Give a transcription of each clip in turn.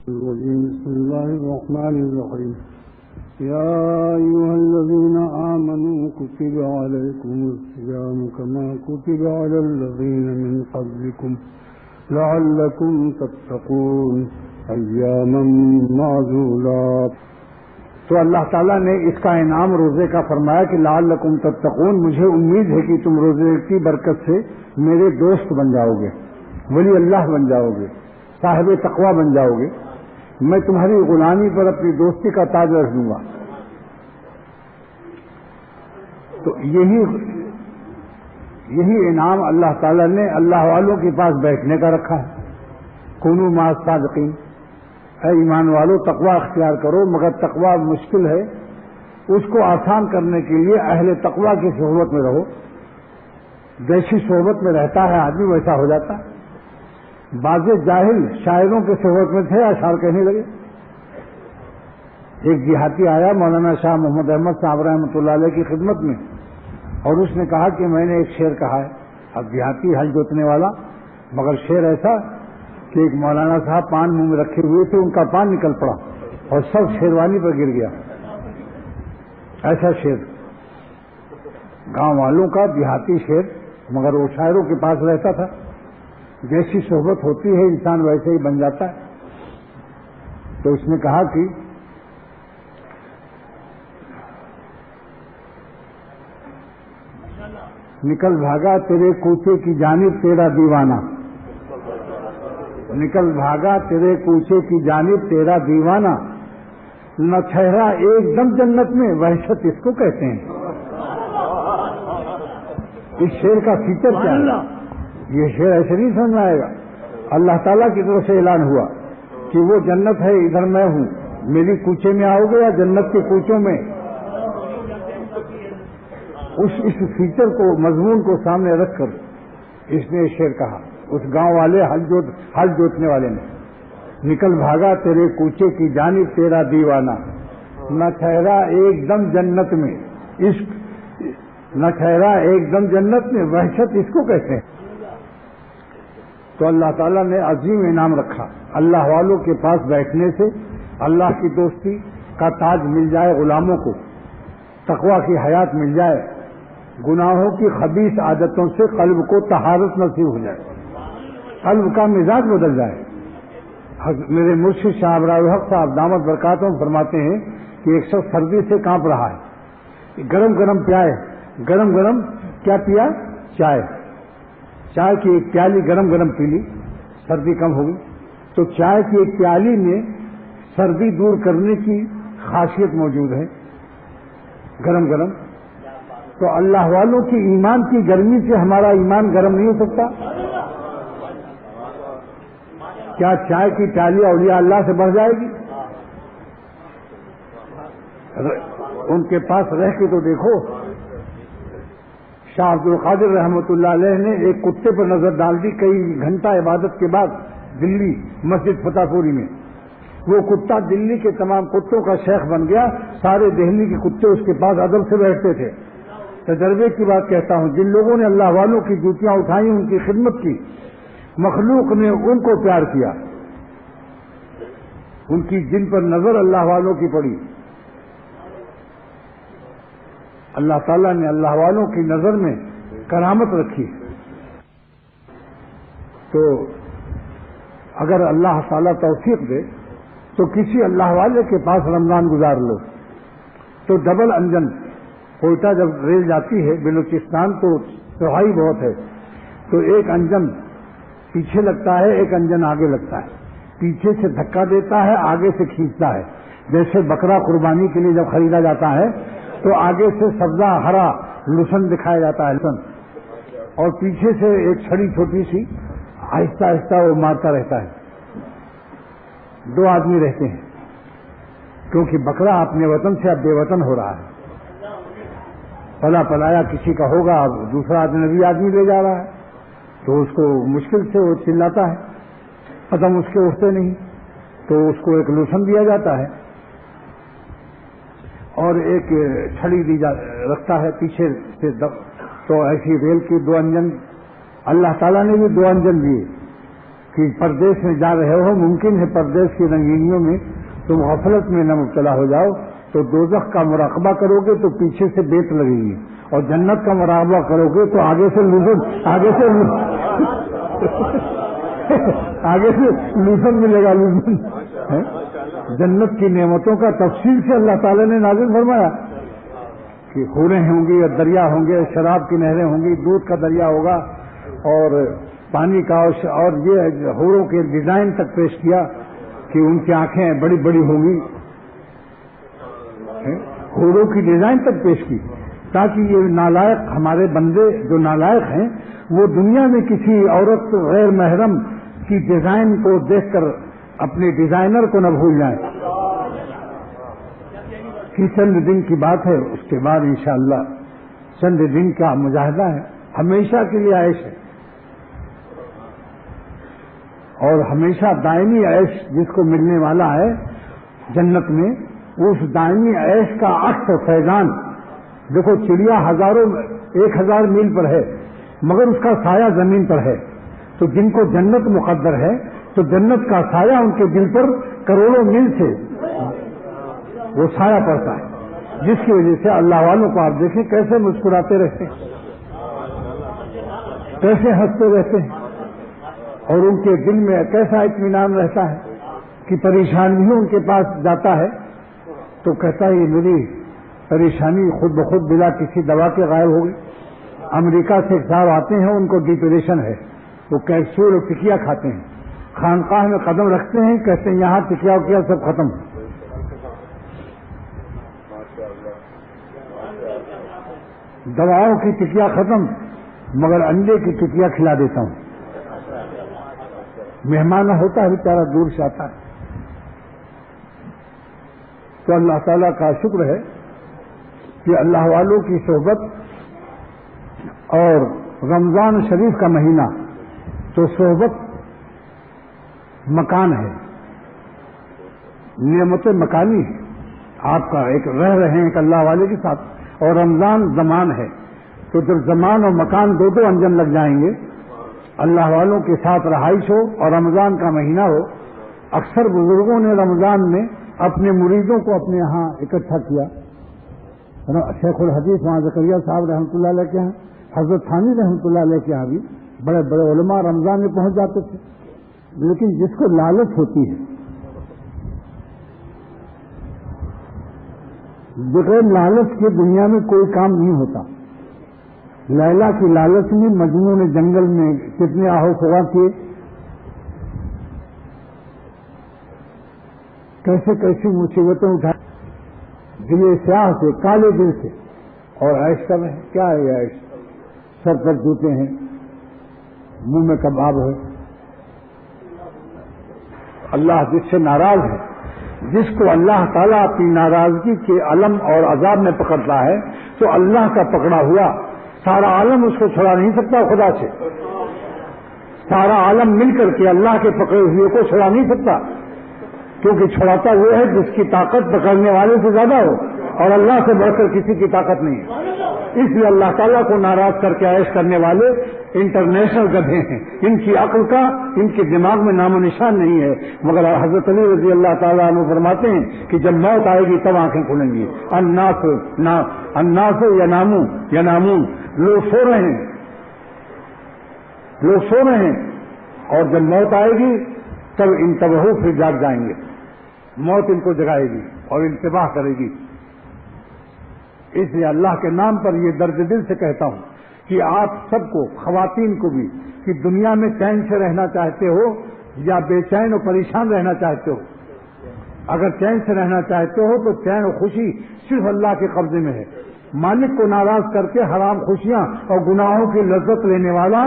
بسم الله الرحمن الرحيم يا أيها الذين آمنوا كتب عليكم الصيام كما كتب على الذين من قبلكم لعلكم تتقون أياما معدودات. تو اللہ تعالیٰ نے اس کا انعام روزے کا فرمایا کہ لعلکم تتقون، مجھے امید ہے کہ تم روزے کی برکت سے میرے دوست بن جاؤ گے، ولی اللہ بن جاؤ گے، صاحب تقوی بن جاؤ گے، میں تمہاری غلامی پر اپنی دوستی کا تاج رکھ دوں گا. تو یہی انعام اللہ تعالیٰ نے اللہ والوں کے پاس بیٹھنے کا رکھا ہے. کونوا مع الصادقین، اے ایمان والو تقوی اختیار کرو، مگر تقوی مشکل ہے، اس کو آسان کرنے کے لیے اہل تقوی کی صحبت میں رہو. جیسی صحبت میں رہتا ہے آدمی ویسا ہو جاتا ہے. بعض جاہل شاعروں کے صحبت میں تھے، اشعار کہنے لگے. ایک دیہاتی آیا مولانا شاہ محمد احمد صاحب رحمۃ اللہ علیہ کی خدمت میں، اور اس نے کہا کہ میں نے ایک شعر کہا ہے. اب دیہاتی ہل جوتنے والا، مگر شعر ایسا کہ ایک مولانا صاحب پان منہ میں رکھے ہوئے تھے، ان کا پان نکل پڑا اور سب شیروانی پر گر گیا. ایسا شعر گاؤں والوں کا، دیہاتی شعر، مگر وہ شاعروں کے پاس رہتا تھا. جیسی صحبت ہوتی ہے انسان ویسے ہی بن جاتا ہے. تو اس نے کہا کہ نکل بھاگا تیرے کوچے کی جانب تیرا دیوانہ، نکل بھاگا تیرے کوچے کی جانب تیرا دیوانہ، نہ ٹھہرا ایک دم جنت میں، وحشت اس کو کہتے ہیں. اس شعر کا فیچر کیا ہے؟ یہ شعر ایسے نہیں سمجھ میں آئے گا. اللہ تعالیٰ کی طرف سے اعلان ہوا کہ وہ جنت ہے، ادھر میں ہوں، میری کوچے میں آؤ گے یا جنت کے کوچوں میں. اس فیچر کو، مضمون کو سامنے رکھ کر اس نے شعر کہا. اس گاؤں والے ہل جوتنے والے نے، نکل بھاگا تیرے کوچے کی جانب تیرا دیوانہ، نہ ٹھہرا ایک دم جنت میں، عشق نہ ٹھہرا ایک دم جنت میں، وحشت اس کو کہتے ہیں. تو اللہ تعالیٰ نے عظیم انعام رکھا. اللہ والوں کے پاس بیٹھنے سے اللہ کی دوستی کا تاج مل جائے غلاموں کو، تقوی کی حیات مل جائے، گناہوں کی خبیث عادتوں سے قلب کو طہارت نصیب ہو جائے، قلب کا مزاج بدل جائے. میرے مرشد شاہ ابرار الحق صاحب دامت برکاتہم فرماتے ہیں کہ ایک شخص سردی سے کانپ رہا ہے، گرم گرم کیا پیا؟ چائے کی ایک پیالی گرم گرم پی لی، سردی کم ہو گئی. تو چائے کی ایک پیالی میں سردی دور کرنے کی خاصیت موجود ہے، گرم گرم. تو اللہ والوں کی ایمان کی گرمی سے ہمارا ایمان گرم نہیں ہو سکتا؟ کیا چائے کی پیالی اولیاء اللہ سے بڑھ جائے گی؟ ان کے پاس رہ کے تو دیکھو. شاہ عبد القادر رحمۃ اللہ علیہ نے ایک کتے پر نظر ڈال دی کئی گھنٹہ عبادت کے بعد دلی مسجد فتح پوری میں. وہ کتا دلی کے تمام کتوں کا شیخ بن گیا. سارے دہلی کے کتے اس کے پاس ادب سے بیٹھتے تھے. تجربے کی بات کہتا ہوں، جن لوگوں نے اللہ والوں کی جوتیاں اٹھائی، ان کی خدمت کی، مخلوق نے ان کو پیار کیا. ان کی جن پر نظر اللہ والوں کی پڑی، اللہ تعالیٰ نے اللہ والوں کی نظر میں کرامت رکھی. تو اگر اللہ تعالیٰ توفیق دے تو کسی اللہ والے کے پاس رمضان گزار لو تو ڈبل انجن. کوئٹہ جب ریل جاتی ہے بلوچستان تو چوڑائی بہت ہے، تو ایک انجن پیچھے لگتا ہے، ایک انجن آگے لگتا ہے. پیچھے سے دھکا دیتا ہے، آگے سے کھینچتا ہے. جیسے بکرا قربانی کے لیے جب خریدا جاتا ہے تو آگے سے سبزہ ہرا لسن دکھایا جاتا ہے لسن، اور پیچھے سے ایک چھڑی چھوٹی سی آہستہ آہستہ وہ مارتا رہتا ہے. 2 آدمی رہتے ہیں، کیونکہ بکرا اپنے وطن سے اب بے وطن ہو رہا ہے. پلا پلایا کسی کا ہوگا، دوسرا اجنبی آدمی لے جا رہا ہے، تو اس کو مشکل سے وہ چلاتا ہے، قدم اس کے اٹھتے نہیں، تو اس کو ایک لوشن دیا جاتا ہے اور ایک چھڑی رکھتا ہے پیچھے سے. تو ایسی ریل کی 2 انجن اللہ تعالیٰ نے بھی 2 انجن دیے کہ پردیس میں جا رہے ہو، ممکن ہے پردیس کی رنگینیوں میں تم غفلت میں نہ مبتلا ہو جاؤ، تو دوزخ کا مراقبہ کرو گے تو پیچھے سے بیت لگے گی، اور جنت کا مراقبہ کرو گے تو آگے سے لوزن ملے گا، لوزن۔ جنت کی نعمتوں کا تفصیل سے اللہ تعالیٰ نے نازل فرمایا کہ حوریں ہوں گی، دریا ہوں گے، شراب کی نہریں ہوں گی، دودھ کا دریا ہوگا، اور پانی کا، اور یہ حوروں کے ڈیزائن تک پیش کیا کہ ان کی آنکھیں بڑی بڑی ہوں گی، حوروں کی ڈیزائن تک پیش کی، تاکہ یہ نالائق ہمارے بندے جو نالائق ہیں وہ دنیا میں کسی عورت غیر محرم کی ڈیزائن کو دیکھ کر اپنے ڈیزائنر کو نہ بھول جائیں۔ کہ چند دن کی بات ہے، اس کے بعد انشاءاللہ چند دن کا مجاہدہ ہے، ہمیشہ کے لیے عیش ہے، اور ہمیشہ دائمی عیش جس کو ملنے والا ہے جنت میں، اس دائمی عیش کا عکس و فیضان دیکھو، چڑیا 1000 میل پر ہے مگر اس کا سایہ زمین پر ہے، تو جن کو جنت مقدر ہے تو جنت کا سایہ ان کے دل پر کروڑوں میل سے وہ سایہ پڑتا ہے، جس کی وجہ سے اللہ والوں کو آپ دیکھیں کیسے مسکراتے رہتے ہیں، کیسے ہنستے رہتے ہیں، اور ان کے دل میں کیسا اطمینان رہتا ہے کہ پریشانی بھی ان کے پاس جاتا ہے تو کہتا ہے یہ میری پریشانی خود بخود بلا کسی دوا کے غائب ہو گئی۔ امریکہ سے صاحب آتے ہیں، ان کو ڈپریشن ہے، وہ کیپسول اور ٹکیا کھاتے ہیں، خانقاہ میں قدم رکھتے ہیں، کہتے ہیں یہاں ٹکیا وکیا سب ختم، دواؤں کی ٹکیا ختم، مگر انڈے کی ٹکیا کھلا دیتا ہوں۔ مہمان ہوتا ہے بیچارہ دور سے آتا ہے۔ تو اللہ تعالیٰ کا شکر ہے کہ اللہ والوں کی صحبت، اور رمضان شریف کا مہینہ تو صحبت مکان ہے، نعمت مکانی ہے، آپ کا ایک رہ رہے ہیں ایک اللہ والے کے ساتھ، اور رمضان زمان ہے، تو جب زمان اور مکان دو انجن لگ جائیں گے، اللہ والوں کے ساتھ رہائش ہو اور رمضان کا مہینہ ہو۔ اکثر بزرگوں نے رمضان میں اپنے مریدوں کو اپنے یہاں اکٹھا کیا، شیخ الحدیث وہاں زکریا صاحب رحمۃ اللہ علیہ کے یہاں، حضرت ثانی رحمۃ اللہ علیہ کے یہاں بھی بڑے بڑے علماء رمضان میں پہنچ جاتے تھے، لیکن جس کو لالچ ہوتی ہے، بغیر لالچ کے دنیا میں کوئی کام نہیں ہوتا۔ لیلا کی لالچ میں مجنوں نے جنگل میں کتنے آہو فغاں کیے، کیسے کیسی مصیبتیں اٹھائی، دل سیاہ سے، کالے دل سے، اور عیش کر رہے ہیں۔ کیا ہے یہ عیش؟ سر پر جوتے ہیں، منہ میں کباب ہے۔ اللہ جس سے ناراض ہے، جس کو اللہ تعالیٰ اپنی ناراضگی کے علم اور عذاب میں پکڑتا ہے، تو اللہ کا پکڑا ہوا سارا عالم اس کو چھڑا نہیں سکتا خدا سے، سارا عالم مل کر کے اللہ کے پکڑے ہوئے کو چھڑا نہیں سکتا، کیونکہ چھڑاتا وہ ہے جس کی طاقت پکڑنے والے سے زیادہ ہو، اور اللہ سے بڑھ کر کسی کی طاقت نہیں ہے۔ اس لیے اللہ تعالیٰ کو ناراض کر کے عیش کرنے والے انٹرنیشنل گدھے ہیں، ان کی عقل کا ان کے دماغ میں نام و نشان نہیں ہے۔ مگر حضرت علی رضی اللہ تعالیٰ عنہ فرماتے ہیں کہ جب موت آئے گی تب آنکھیں کھلیں گی۔ الناس ینامون، لوگ سو رہے ہیں، لوگ سو رہے ہیں، اور جب موت آئے گی تب انتبہو، پھر جاگ جائیں گے، موت ان کو جگائے گی اور انتباہ کرے گی۔ اس لیے اللہ کے نام پر یہ درد دل سے کہتا ہوں کہ آپ سب کو، خواتین کو بھی، کہ دنیا میں چین سے رہنا چاہتے ہو یا بے چین اور پریشان رہنا چاہتے ہو، اگر چین سے رہنا چاہتے ہو تو چین و خوشی صرف اللہ کے قبضے میں ہے۔ مالک کو ناراض کر کے حرام خوشیاں اور گناہوں کی لذت لینے والا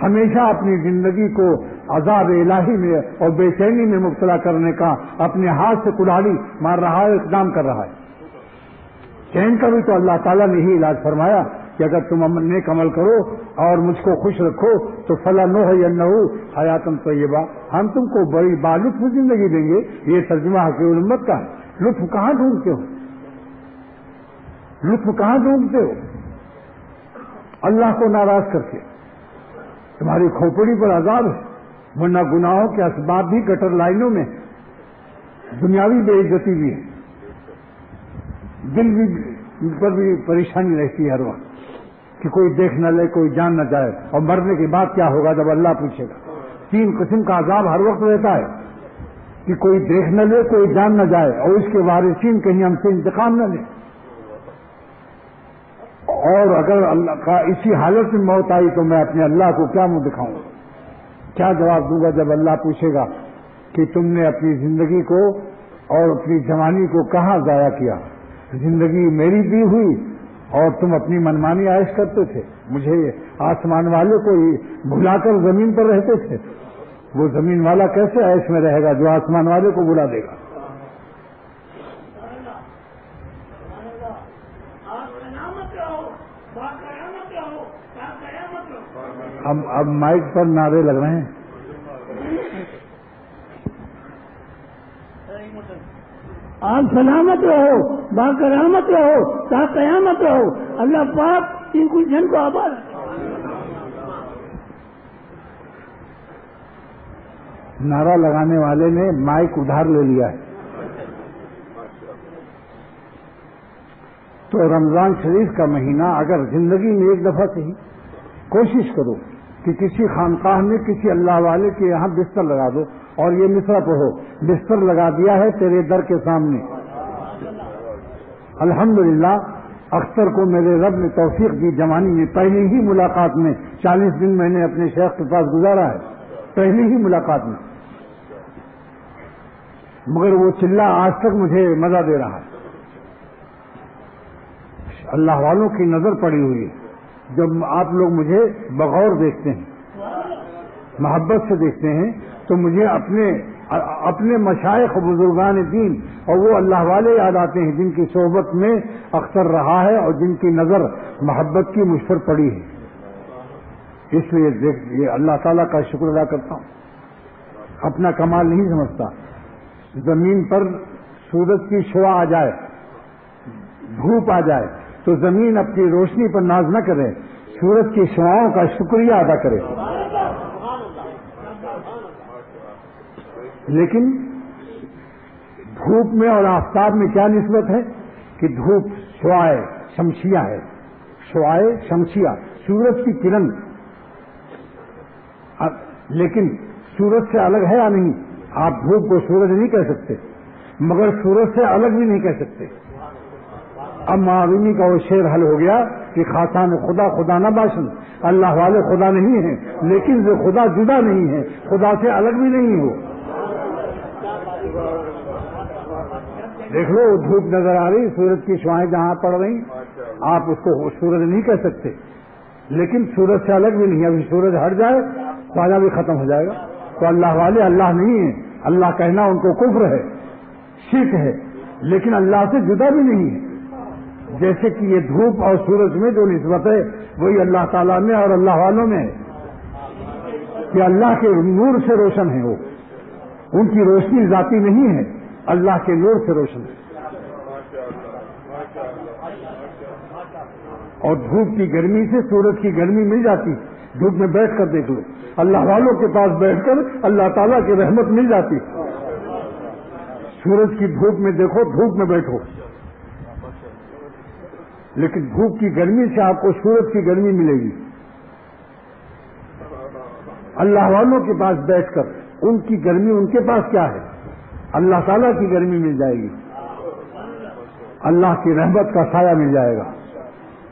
ہمیشہ اپنی زندگی کو عذاب الہی میں اور بے چینی میں مبتلا کرنے کا اپنے ہاتھ سے کلاڑی مار رہا ہے، اقدام کر رہا ہے۔ چین کا بھی تو اللہ تعالیٰ نے ہی علاج فرمایا کہ اگر تم نیک عمل کرو اور مجھ کو خوش رکھو تو فَلَنُحْيِيَنَّهُ حَيَاةً طَيِّبَةً، ہم تم کو بڑی بالطف زندگی دیں گے۔ یہ ترجمہ حقیق الامت کا ہے۔ لطف کہاں ڈھونڈتے ہو؟ لطف کہاں ڈھونڈتے ہو؟ اللہ کو ناراض کر کے۔ تمہاری کھوپڑی پر عذاب ہے، ورنہ گناہوں کے اسباب بھی گٹر لائنوں میں، دنیاوی بے عزتی بھی ہے، دل بھی پر بھی پریشانی رہتی ہے ہر وقت کہ کوئی دیکھ نہ لے، کوئی جان نہ جائے، اور مرنے کے بعد کیا ہوگا جب اللہ پوچھے گا۔ 3 قسم کا عذاب ہر وقت رہتا ہے کہ کوئی دیکھ نہ لے، کوئی جان نہ جائے، اور اس کے وارثین کہیں ہم سے انتقام نہ لیں۔ اور اگر اللہ کا اسی حالت میں موت آئی تو میں اپنے اللہ کو کیا منہ دکھاؤں، کیا جواب دوں گا جب اللہ پوچھے گا کہ تم نے اپنی زندگی کو اور اپنی جوانی کو کہاں ضائع کیا؟ زندگی میری دی ہوئی اور تم اپنی منمانی عائش کرتے تھے، مجھے آسمان والے کو بھلا کر زمین پر رہتے تھے۔ وہ زمین والا کیسے عیش میں رہے گا جو آسمان والے کو بلا دے گا؟ اب مائک پر نعرے لگ رہے ہیں۔ آپ سلامت رہو، باقیامت رہو، تا قیامت رہو، اللہ پاک ان گلشن کو آباد۔ نعرہ لگانے والے نے مائک ادھار لے لیا ہے۔ تو رمضان شریف کا مہینہ اگر زندگی میں ایک دفعہ سے ہی کوشش کرو کہ کسی خانقاہ میں کسی اللہ والے کے یہاں بستر لگا دو اور یہ مصرع پڑھو، بستر لگا دیا ہے تیرے در کے سامنے۔ الحمدللہ اختر کو میرے رب نے توفیق دی، جوانی میں پہلی ہی ملاقات میں 40 دن میں نے اپنے شیخ کے پاس گزارا ہے، پہلی ہی ملاقات میں، مگر وہ چلہ آج تک مجھے مزہ دے رہا ہے۔ اللہ والوں کی نظر پڑی ہوئی ہے، جب آپ لوگ مجھے بغور دیکھتے ہیں، محبت سے دیکھتے ہیں، تو مجھے اپنے مشائخ بزرگان دین اور وہ اللہ والے یاد آتے ہیں جن کی صحبت میں اختر رہا ہے اور جن کی نظر محبت کی مجھ پر پڑی ہے۔ اس لیے یہ اللہ تعالیٰ کا شکر ادا کرتا ہوں، اپنا کمال نہیں سمجھتا۔ زمین پر سورج کی شعاع آ جائے، دھوپ آ جائے تو زمین اپنی روشنی پر ناز نہ کرے، سورج کی شعاؤں کا شکریہ ادا کرے۔ لیکن دھوپ میں اور آفتاب میں کیا نسبت ہے کہ دھوپ شعاع شمسیہ ہے، شعاع شمسیہ سورج کی کرن، لیکن سورج سے الگ ہے یا نہیں؟ آپ دھوپ کو سورج نہیں کہہ سکتے، مگر سورج سے الگ بھی نہیں کہہ سکتے۔ اب معاونی کا وہ شعر حل ہو گیا کہ خاصان خدا خدا نہ باشن، اللہ والے خدا نہیں ہیں لیکن وہ خدا جدا نہیں ہے، خدا سے الگ بھی نہیں ہو۔ دیکھ لو دھوپ نظر آ رہی، سورج کی شعائیں جہاں پڑ رہی، آپ اس کو سورج نہیں کہہ سکتے، لیکن سورج سے الگ بھی نہیں ہے۔ ابھی سورج ہٹ جائے خواجہ بھی ختم ہو جائے گا۔ تو اللہ والے اللہ نہیں ہیں، اللہ کہنا ان کو کفر ہے، شرک ہے، لیکن اللہ سے جدا بھی نہیں ہے۔ جیسے کہ یہ دھوپ اور سورج میں جو نسبت ہے وہی اللہ تعالیٰ میں اور اللہ والوں میں ہے کہ اللہ کے نور سے روشن ہے، وہ ان کی روشنی ذاتی نہیں ہے، اللہ کے نور سے روشن ہے۔ اور دھوپ کی گرمی سے سورج کی گرمی مل جاتی، دھوپ میں بیٹھ کر دیکھ لو، اللہ والوں کے پاس بیٹھ کر اللہ تعالیٰ کی رحمت مل جاتی۔ سورج کی دھوپ میں دیکھو، دھوپ میں بیٹھو، لیکن دھوپ کی گرمی سے آپ کو سورج کی گرمی ملے گی۔ اللہ والوں کے پاس بیٹھ کر ان کی گرمی ان کے پاس کیا ہے؟ اللہ تعالیٰ کی گرمی مل جائے گی، اللہ کی رحمت کا سایہ مل جائے گا۔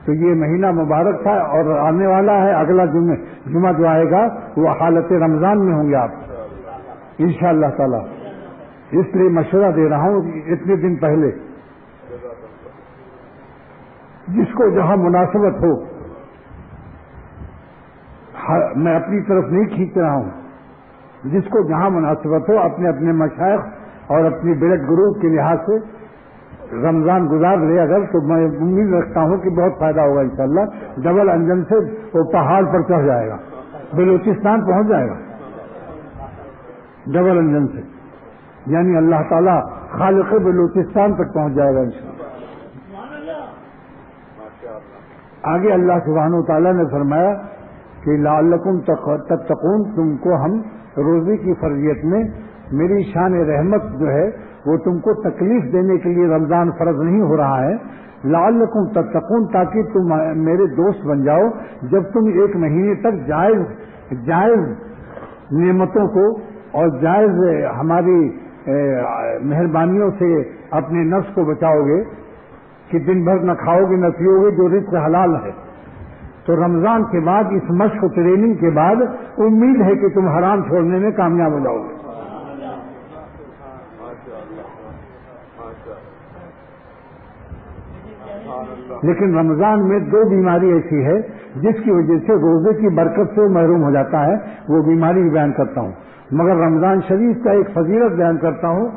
تو یہ مہینہ مبارک تھا اور آنے والا ہے اگلا جمعہ جو آئے گا وہ حالت رمضان میں ہوں گے آپ انشاءاللہ تعالیٰ۔ اس لیے مشورہ دے رہا ہوں اتنے دن پہلے جس کو جہاں مناسبت ہو، میں اپنی طرف نہیں کھینچ رہا ہوں، جس کو جہاں مناسبت ہو اپنے اپنے مشائخ اور اپنی بلڈ گروپ کے لحاظ سے رمضان گزار لے اگر، تو میں امید رکھتا ہوں کہ بہت فائدہ ہوگا انشاءاللہ۔ ڈبل انجن سے وہ پہاڑ پر چڑھ جائے گا، بلوچستان پہنچ جائے گا ڈبل انجن سے، یعنی اللہ تعالیٰ خالق بلوچستان تک پہنچ جائے گا انشاءاللہ۔ آگے اللہ سبحانہ و تعالیٰ نے فرمایا کہ لعلکم تتقون، تم کو ہم روزے کی فرضیت میں میری شان رحمت جو ہے وہ تم کو تکلیف دینے کے لیے رمضان فرض نہیں ہو رہا ہے، لعلکم تتقون، تاکہ تم میرے دوست بن جاؤ جب تم ایک مہینے تک جائز نعمتوں کو اور جائز ہماری مہربانیوں سے اپنے نفس کو بچاؤ گے کہ دن بھر نہ کھاؤ گے نہ پیو گے جو رزق حلال ہے۔ تو رمضان کے بعد اس مشق و ٹریننگ کے بعد امید ہے کہ تم حرام چھوڑنے میں کامیاب ہو جاؤ گے۔ لیکن رمضان میں دو بیماری ایسی ہے جس کی وجہ سے روزے کی برکت سے محروم ہو جاتا ہے، وہ بیماری بیان کرتا ہوں، مگر رمضان شریف کا ایک فضیلت بیان کرتا ہوں۔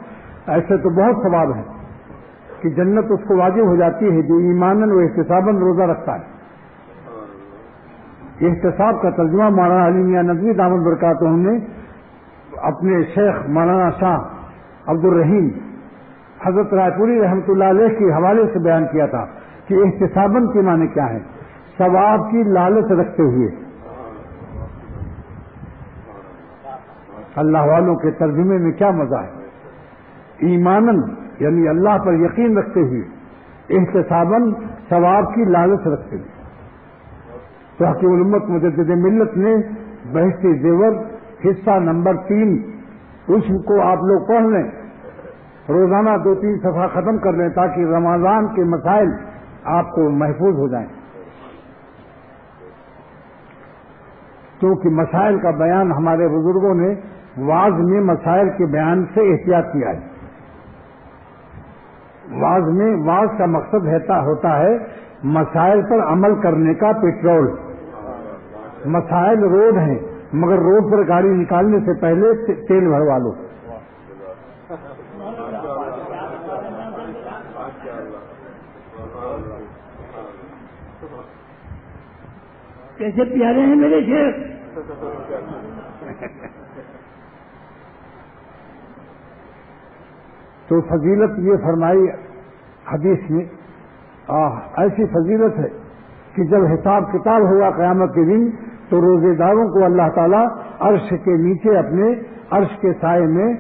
ایسے تو بہت ثواب ہے کہ جنت اس کو واجب ہو جاتی ہے جو ایماناً و احتساباً روزہ رکھتا ہے۔ احتساب کا ترجمہ مولانا علی میاں ندوی دامت برکاتہ نے اپنے شیخ مولانا شاہ عبد الرحیم حضرت رائے پوری رحمۃ اللہ علیہ کے حوالے سے بیان کیا تھا کہ احتساباً کے معنی کیا ہے؟ ثواب کی لالچ رکھتے ہوئے۔ اللہ والوں کے ترجمے میں کیا مزہ ہے؟ ایماناً یعنی اللہ پر یقین رکھتے ہوئے، احتساباً ثواب کی لالچ رکھتے ہوئے۔ تو حکیم الامت مجدد ملت نے بہشت زیور حصہ نمبر 3 اس کو آپ لوگ پڑھ لیں، روزانہ 2-3 صفحہ ختم کر لیں تاکہ رمضان کے مسائل آپ کو محفوظ ہو جائیں، کیونکہ مسائل کا بیان ہمارے بزرگوں نے واعظ میں مسائل کے بیان سے احتیاط کیا ہے۔ واعظ کا مقصد ہوتا ہے مسائل پر عمل کرنے کا پیٹرول۔ مسائل روڈ ہیں مگر روڈ پر گاڑی نکالنے سے پہلے تیل بھروا لو۔ کیسے پیارے ہیں میرے شیخ۔ تو فضیلت یہ فرمائی حدیث میں، ایسی فضیلت ہے کہ جب حساب کتاب ہوگا قیامت کے دن تو روزے داروں کو اللہ تعالیٰ عرش کے نیچے اپنے عرش کے سائے میں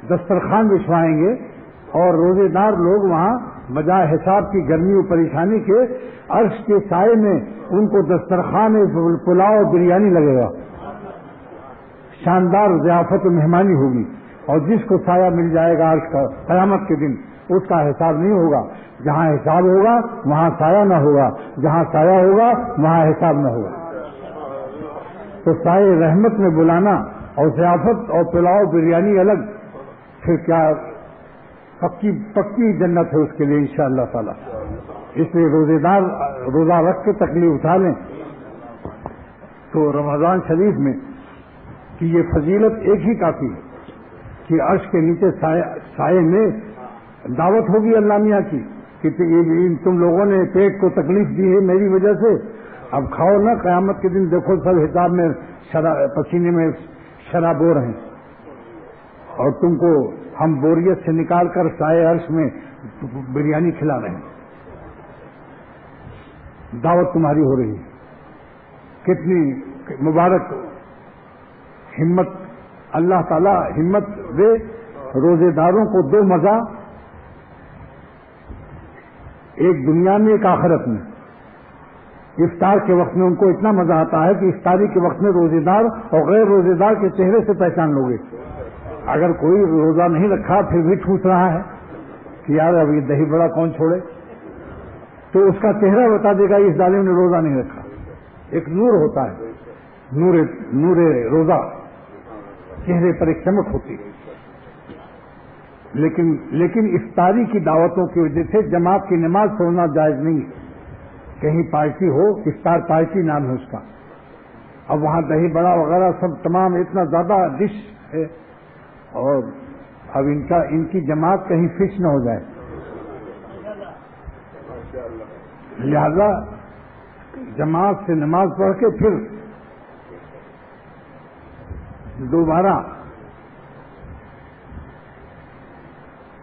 دسترخوان بچھوائیں گے، اور روزے دار لوگ وہاں بجائے حساب کی گرمی و پریشانی کے عرش کے سائے میں ان کو دسترخوان پلاؤ بریانی لگے گا، شاندار ضیافت و مہمانی ہوگی، اور جس کو سایہ مل جائے گا عرش کا قیامت کے دن اس کا حساب نہیں ہوگا۔ جہاں حساب ہوگا وہاں سایہ نہ ہوگا، جہاں سایہ ہوگا وہاں حساب نہ ہوگا۔ تو سایہ رحمت میں بلانا اور ضیافت اور پلاؤ بریانی الگ، پھر کیا پکی جنت ہے اس کے لیے انشاءاللہ تعالی۔ اس لیے روزے دار روزہ رکھ کے تکلیف اٹھا لیں۔ تو رمضان شریف میں کہ یہ فضیلت ایک ہی کافی ہے کہ عرش کے نیچے سائے میں دعوت ہوگی اللہ میاں کی کہ تم لوگوں نے پیٹ کو تکلیف دی ہے میری وجہ سے، اب کھاؤ نا، قیامت کے دن دیکھو سب حساب میں پسینے میں شرابور ہیں، اور تم کو ہم بوریت سے نکال کر سائے عرش میں بریانی کھلا رہے ہیں، دعوت تمہاری ہو رہی ہے۔ کتنی مبارک ہمت، اللہ تعالی ہمت دے روزے داروں کو دو مزہ، ایک دنیا میں ایک آخرت میں۔ افطار کے وقت میں ان کو اتنا مزہ آتا ہے کہ افطاری کے وقت میں روزے دار اور غیر روزے دار کے چہرے سے پہچان لو گے۔ اگر کوئی روزہ نہیں رکھا پھر بھی ٹھوس رہا ہے کہ یار اب یہ دہی بڑا کون چھوڑے، تو اس کا چہرہ بتا دے گا اس ظالم نے روزہ نہیں رکھا۔ ایک نور ہوتا ہے، نور روزہ، چہرے پر ایک چمک ہوتی ہے۔ لیکن افطاری کی دعوتوں کی وجہ سے جماعت کی نماز چھوڑنا جائز نہیں ہے۔ کہیں پارٹی ہو، افطار پارٹی نام ہے اس کا، اب وہاں دہی بڑا وغیرہ سب تمام اتنا زیادہ ڈش ہے، اور اب ان کی جماعت کہیں فکس نہ ہو جائے، لہذا جماعت سے نماز پڑھ کے پھر دوبارہ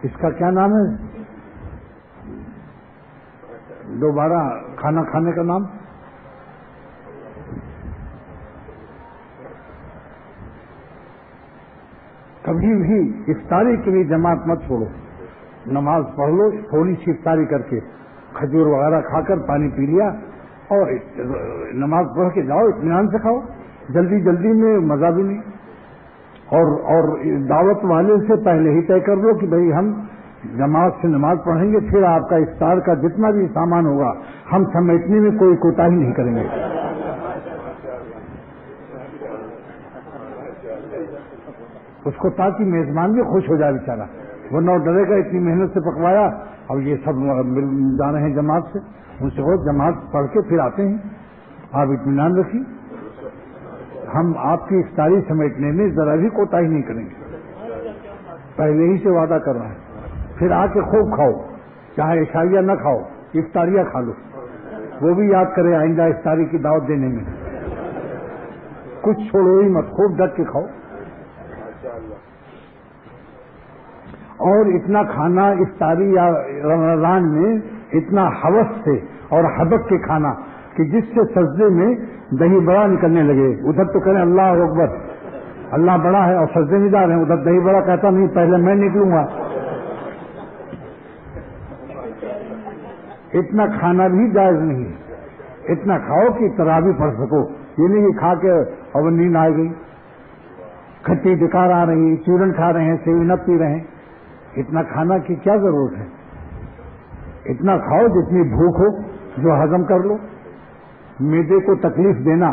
اس کا کیا نام ہے، دوبارہ کھانا کھانے کا نام کبھی بھی افطاری کے لیے جماعت مت چھوڑو، نماز پڑھ لو تھوڑی سی افطاری کر کے، کھجور وغیرہ کھا کر پانی پی لیا اور نماز پڑھ کے جاؤ، اطمینان سے کھاؤ، جلدی جلدی میں مزہ بھی نہیں۔ اور دعوت والے سے پہلے ہی طے کر لو کہ بھئی ہم جماعت سے نماز پڑھیں گے، پھر آپ کا افطار کا جتنا بھی سامان ہوگا ہم سمیٹنے میں کوئی کوتاہی نہیں کریں گے۔ اس کو تاکہ میزبان بھی خوش ہو جائے بیچارہ، ورنہ وہ ڈرے گا اتنی محنت سے پکوایا اور یہ سب مل جا رہے ہیں جماعت سے، ان سے وہ جماعت پڑھ کے پھر آتے ہیں۔ آپ اطمینان رکھیے، ہم آپ کی افطاری سمیٹنے میں ذرا بھی کوتاہی نہیں کریں گے، پہلے ہی سے وعدہ کر رہے ہیں۔ پھر آ کے خوب کھاؤ، چاہے عشائیہ نہ کھاؤ، افطاریہ کھا لو، وہ بھی یاد کرے آئندہ افطاری کی دعوت دینے میں، کچھ چھوڑو ہی مت، خوب ڈٹ کے کھاؤ۔ اور اتنا کھانا افطاری یا رمضان میں اتنا ہوس سے اور حبک کے کھانا کہ جس سے سجدے میں دہی بڑا نکلنے لگے، ادھر تو کہیں اللہ اکبر، اللہ بڑا ہے اور سجدے میں جا رہے ہیں، ادھر دہی بڑا کہتا نہیں پہلے میں نکلوں گا۔ اتنا کھانا بھی جائز نہیں، اتنا کھاؤ کہ تراویح پڑھ سکو، یہ نہیں کہ کھا کے اور نیند آ گئی، کھٹی ڈکار آ رہی، چورن کھا رہے ہیں، سیوی نہ پی رہے ہیں، اتنا کھانا کی کیا ضرورت ہے؟ اتنا کھاؤ جتنی بھوک ہو، جو ہضم کر لو۔ معدے کو تکلیف دینا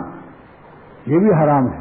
یہ بھی حرام ہے۔